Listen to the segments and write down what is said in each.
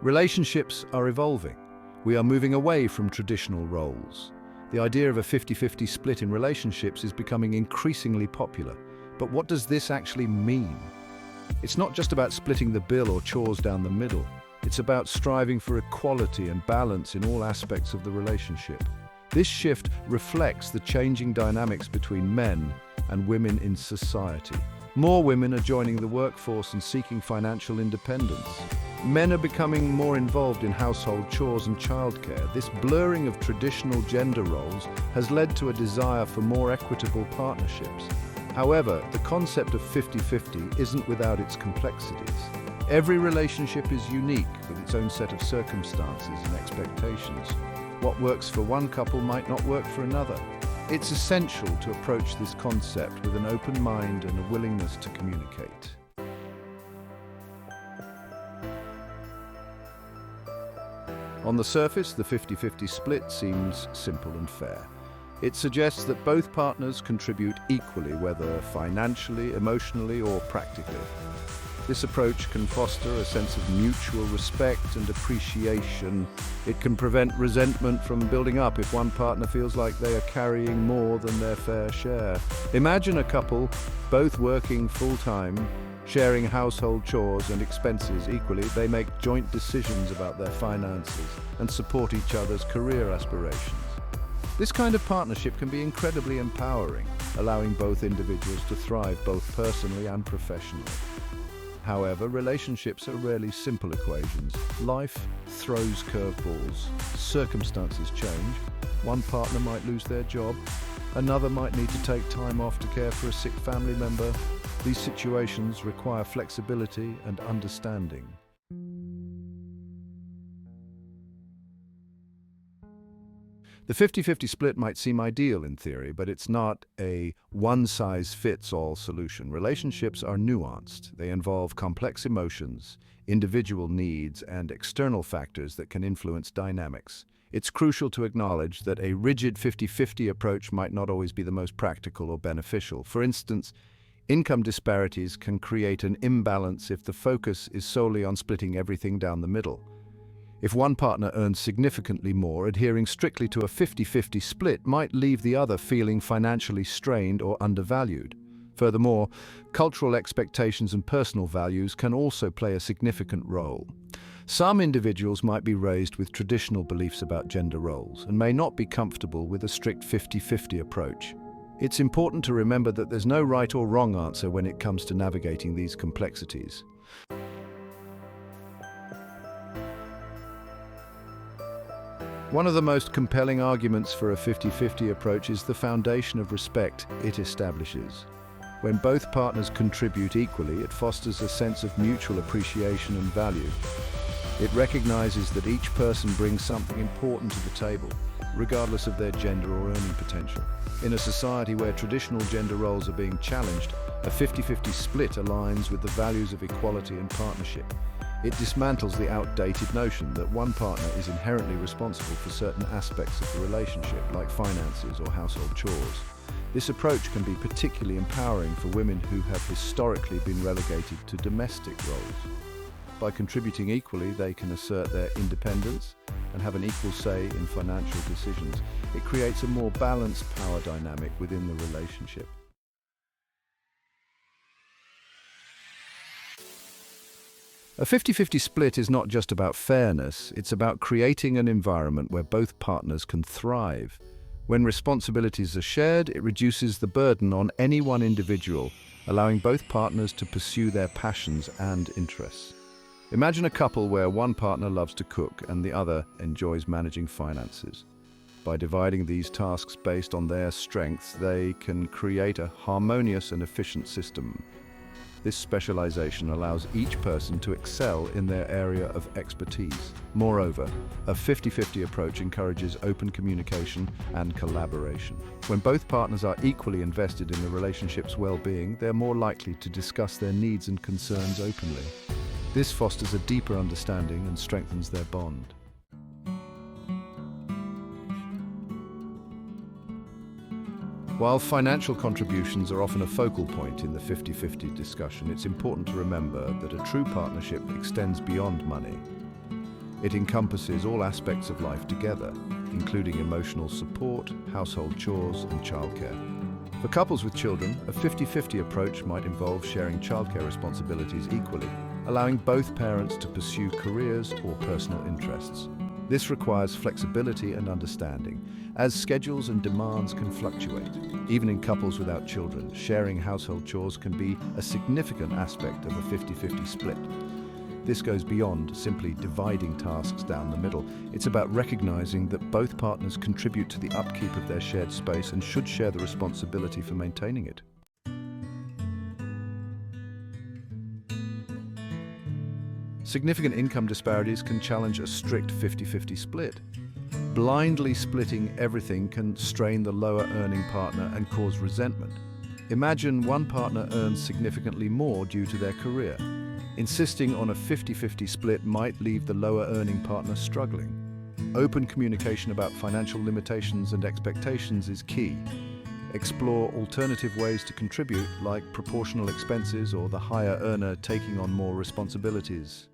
Relationships are evolving. We are moving away from traditional roles. The idea of a 50-50 split in relationships is becoming increasingly popular. But what does this actually mean? It's not just about splitting the bill or chores down the middle. It's about striving for equality and balance in all aspects of the relationship. This shift reflects the changing dynamics between men and women in society. More women are joining the workforce and seeking financial independence. Men are becoming more involved in household chores and childcare. This blurring of traditional gender roles has led to a desire for more equitable partnerships. However, the concept of 50-50 isn't without its complexities. Every relationship is unique with its own set of circumstances and expectations. What works for one couple might not work for another. It's essential to approach this concept with an open mind and a willingness to communicate. On the surface, the 50-50 split seems simple and fair. It suggests that both partners contribute equally, whether financially, emotionally, or practically. This approach can foster a sense of mutual respect and appreciation. It can prevent resentment from building up if one partner feels like they are carrying more than their fair share. Imagine a couple, both working full-time, sharing household chores and expenses equally. They make joint decisions about their finances and support each other's career aspirations. This kind of partnership can be incredibly empowering, allowing both individuals to thrive both personally and professionally. However, relationships are rarely simple equations. Life throws curveballs. Circumstances change. One partner might lose their job. Another might need to take time off to care for a sick family member. These situations require flexibility and understanding. The 50-50 split might seem ideal in theory, but it's not a one-size-fits-all solution. Relationships are nuanced. They involve complex emotions, individual needs, and external factors that can influence dynamics. It's crucial to acknowledge that a rigid 50-50 approach might not always be the most practical or beneficial. For instance, income disparities can create an imbalance if the focus is solely on splitting everything down the middle. If one partner earns significantly more, adhering strictly to a 50-50 split might leave the other feeling financially strained or undervalued. Furthermore, cultural expectations and personal values can also play a significant role. Some individuals might be raised with traditional beliefs about gender roles and may not be comfortable with a strict 50-50 approach. It's important to remember that there's no right or wrong answer when it comes to navigating these complexities. One of the most compelling arguments for a 50-50 approach is the foundation of respect it establishes. When both partners contribute equally, it fosters a sense of mutual appreciation and value. It recognizes that each person brings something important to the table, regardless of their gender or earning potential. In a society where traditional gender roles are being challenged, a 50-50 split aligns with the values of equality and partnership. It dismantles the outdated notion that one partner is inherently responsible for certain aspects of the relationship, like finances or household chores. This approach can be particularly empowering for women who have historically been relegated to domestic roles. By contributing equally, they can assert their independence and have an equal say in financial decisions. It creates a more balanced power dynamic within the relationship. A 50-50 split is not just about fairness, it's about creating an environment where both partners can thrive. When responsibilities are shared, it reduces the burden on any one individual, allowing both partners to pursue their passions and interests. Imagine a couple where one partner loves to cook and the other enjoys managing finances. By dividing these tasks based on their strengths, they can create a harmonious and efficient system. This specialization allows each person to excel in their area of expertise. Moreover, a 50-50 approach encourages open communication and collaboration. When both partners are equally invested in the relationship's well-being, they're more likely to discuss their needs and concerns openly. This fosters a deeper understanding and strengthens their bond. While financial contributions are often a focal point in the 50-50 discussion, it's important to remember that a true partnership extends beyond money. It encompasses all aspects of life together, including emotional support, household chores, and childcare. For couples with children, a 50-50 approach might involve sharing childcare responsibilities equally, allowing both parents to pursue careers or personal interests. This requires flexibility and understanding, as schedules and demands can fluctuate. Even in couples without children, sharing household chores can be a significant aspect of a 50-50 split. This goes beyond simply dividing tasks down the middle. It's about recognizing that both partners contribute to the upkeep of their shared space and should share the responsibility for maintaining it. Significant income disparities can challenge a strict 50-50 split. Blindly splitting everything can strain the lower earning partner and cause resentment. Imagine one partner earns significantly more due to their career. Insisting on a 50-50 split might leave the lower earning partner struggling. Open communication about financial limitations and expectations is key. Explore alternative ways to contribute, like proportional expenses or the higher earner taking on more responsibilities.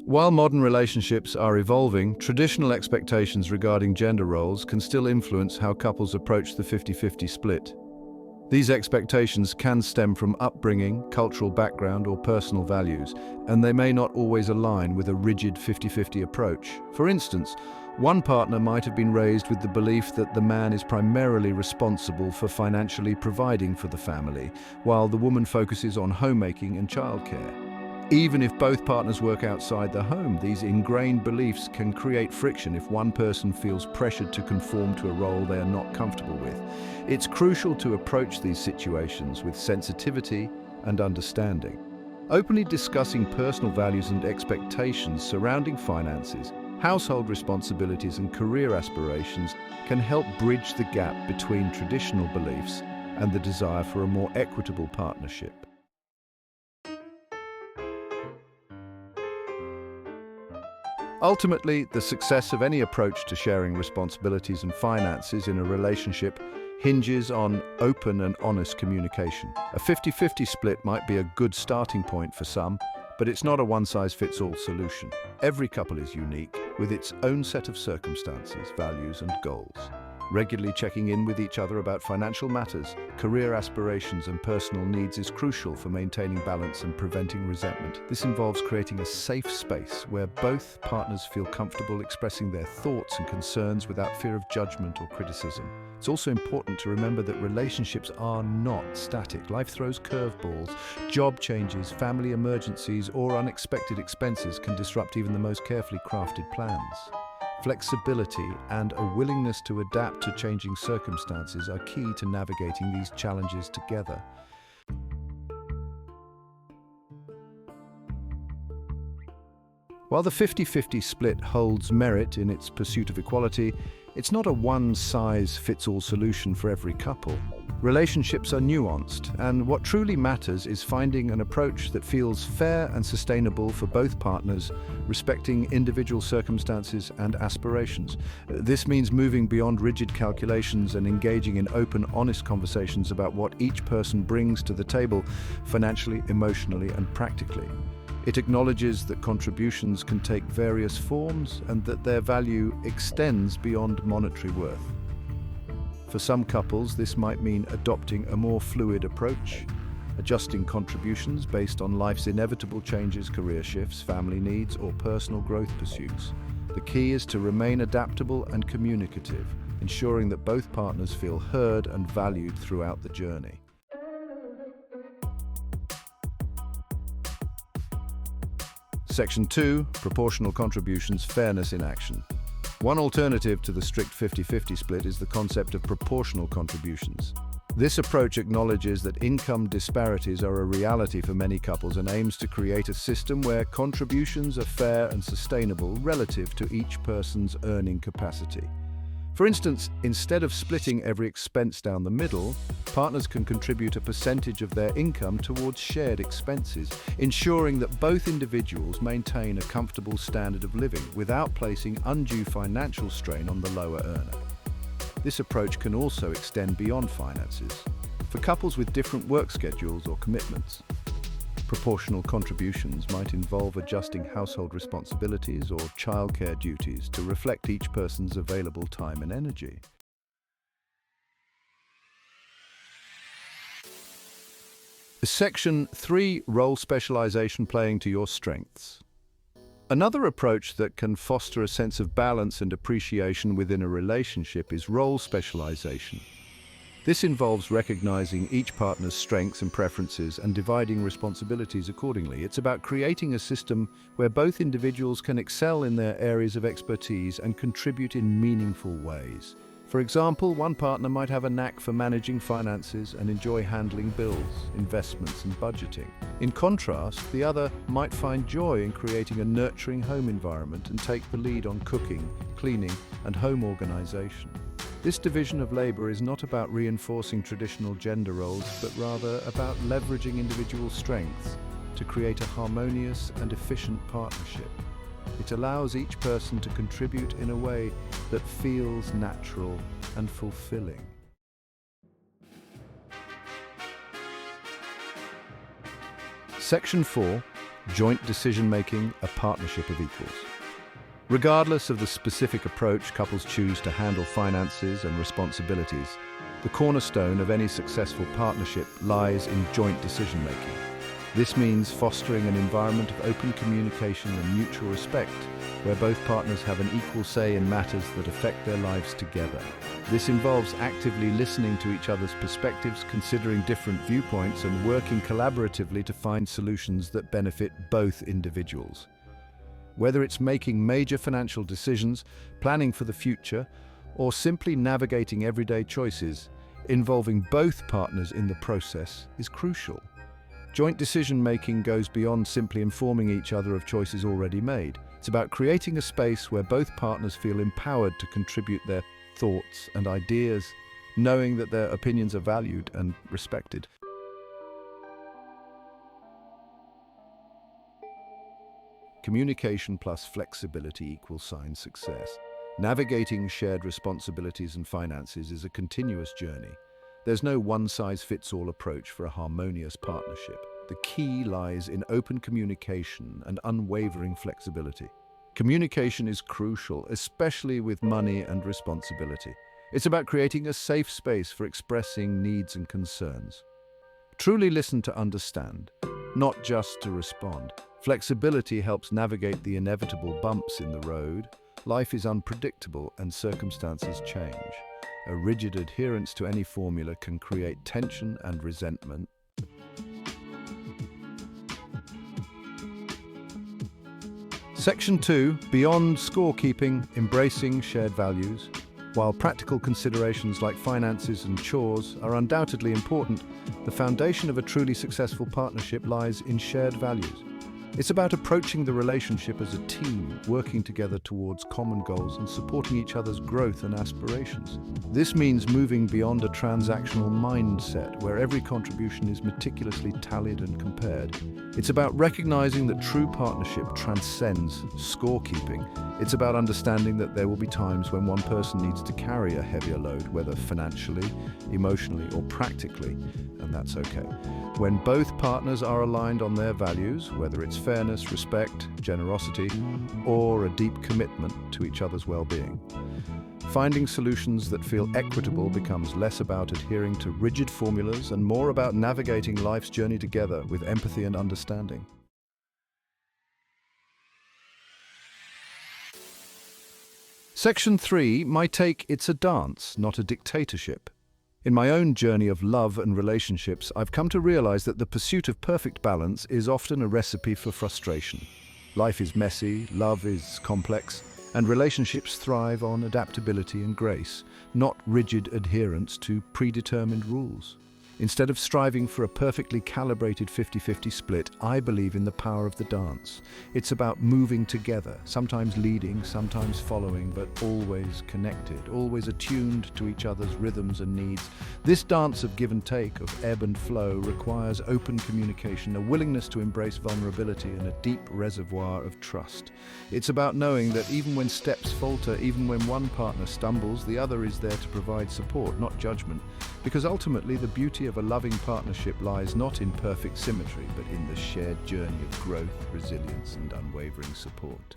While modern relationships are evolving, traditional expectations regarding gender roles can still influence how couples approach the 50-50 split. These expectations can stem from upbringing, cultural background, or personal values, and they may not always align with a rigid 50-50 approach. For instance, one partner might have been raised with the belief that the man is primarily responsible for financially providing for the family, while the woman focuses on homemaking and childcare. Even if both partners work outside the home, these ingrained beliefs can create friction if one person feels pressured to conform to a role they are not comfortable with. It's crucial to approach these situations with sensitivity and understanding. Openly discussing personal values and expectations surrounding finances, household responsibilities, and career aspirations can help bridge the gap between traditional beliefs and the desire for a more equitable partnership. Ultimately, the success of any approach to sharing responsibilities and finances in a relationship hinges on open and honest communication. A 50-50 split might be a good starting point for some, but it's not a one-size-fits-all solution. Every couple is unique, with its own set of circumstances, values, and goals. Regularly checking in with each other about financial matters, career aspirations, and personal needs is crucial for maintaining balance and preventing resentment. This involves creating a safe space where both partners feel comfortable expressing their thoughts and concerns without fear of judgment or criticism. It's also important to remember that relationships are not static. Life throws curveballs. Job changes, family emergencies, or unexpected expenses can disrupt even the most carefully crafted plans. Flexibility and a willingness to adapt to changing circumstances are key to navigating these challenges together. While the 50-50 split holds merit in its pursuit of equality, it's not a one-size-fits-all solution for every couple. Relationships are nuanced, and what truly matters is finding an approach that feels fair and sustainable for both partners, respecting individual circumstances and aspirations. This means moving beyond rigid calculations and engaging in open, honest conversations about what each person brings to the table, financially, emotionally, and practically. It acknowledges that contributions can take various forms and that their value extends beyond monetary worth. For some couples, this might mean adopting a more fluid approach, adjusting contributions based on life's inevitable changes, career shifts, family needs, or personal growth pursuits. The key is to remain adaptable and communicative, ensuring that both partners feel heard and valued throughout the journey. Section 2, Proportional Contributions, Fairness in Action. One alternative to the strict 50-50 split is the concept of proportional contributions. This approach acknowledges that income disparities are a reality for many couples and aims to create a system where contributions are fair and sustainable relative to each person's earning capacity. For instance, instead of splitting every expense down the middle, partners can contribute a percentage of their income towards shared expenses, ensuring that both individuals maintain a comfortable standard of living without placing undue financial strain on the lower earner. This approach can also extend beyond finances, for couples with different work schedules or commitments. Proportional contributions might involve adjusting household responsibilities or childcare duties to reflect each person's available time and energy. Section 3. Role specialization playing to your strengths. Another approach that can foster a sense of balance and appreciation within a relationship is role specialization. This involves recognizing each partner's strengths and preferences and dividing responsibilities accordingly. It's about creating a system where both individuals can excel in their areas of expertise and contribute in meaningful ways. For example, one partner might have a knack for managing finances and enjoy handling bills, investments, and budgeting. In contrast, the other might find joy in creating a nurturing home environment and take the lead on cooking, cleaning, and home organization. This division of labor is not about reinforcing traditional gender roles, but rather about leveraging individual strengths to create a harmonious and efficient partnership. It allows each person to contribute in a way that feels natural and fulfilling. Section 4. Joint decision-making, a partnership of equals. Regardless of the specific approach couples choose to handle finances and responsibilities, the cornerstone of any successful partnership lies in joint decision-making. This means fostering an environment of open communication and mutual respect, where both partners have an equal say in matters that affect their lives together. This involves actively listening to each other's perspectives, considering different viewpoints, and working collaboratively to find solutions that benefit both individuals. Whether it's making major financial decisions, planning for the future, or simply navigating everyday choices, involving both partners in the process is crucial. Joint decision-making goes beyond simply informing each other of choices already made. It's about creating a space where both partners feel empowered to contribute their thoughts and ideas, knowing that their opinions are valued and respected. Communication plus flexibility equals success. Navigating shared responsibilities and finances is a continuous journey. There's no one-size-fits-all approach for a harmonious partnership. The key lies in open communication and unwavering flexibility. Communication is crucial, especially with money and responsibility. It's about creating a safe space for expressing needs and concerns. Truly listen to understand, not just to respond. Flexibility helps navigate the inevitable bumps in the road. Life is unpredictable and circumstances change. A rigid adherence to any formula can create tension and resentment. Section 2. Beyond scorekeeping, embracing shared values. While practical considerations like finances and chores are undoubtedly important, the foundation of a truly successful partnership lies in shared values. It's about approaching the relationship as a team, working together towards common goals and supporting each other's growth and aspirations. This means moving beyond a transactional mindset where every contribution is meticulously tallied and compared. It's about recognizing that true partnership transcends scorekeeping. It's about understanding that there will be times when one person needs to carry a heavier load, whether financially, emotionally, or practically, and that's okay. When both partners are aligned on their values, whether it's fairness, respect, generosity, or a deep commitment to each other's well-being. Finding solutions that feel equitable becomes less about adhering to rigid formulas and more about navigating life's journey together with empathy and understanding. Section 3, my take, it's a dance, not a dictatorship. In my own journey of love and relationships, I've come to realize that the pursuit of perfect balance is often a recipe for frustration. Life is messy, love is complex, and relationships thrive on adaptability and grace, not rigid adherence to predetermined rules. Instead of striving for a perfectly calibrated 50-50 split, I believe in the power of the dance. It's about moving together, sometimes leading, sometimes following, but always connected, always attuned to each other's rhythms and needs. This dance of give and take, of ebb and flow, requires open communication, a willingness to embrace vulnerability, and a deep reservoir of trust. It's about knowing that even when steps falter, even when one partner stumbles, the other is there to provide support, not judgment. Because ultimately, the beauty of a loving partnership lies not in perfect symmetry, but in the shared journey of growth, resilience, and unwavering support.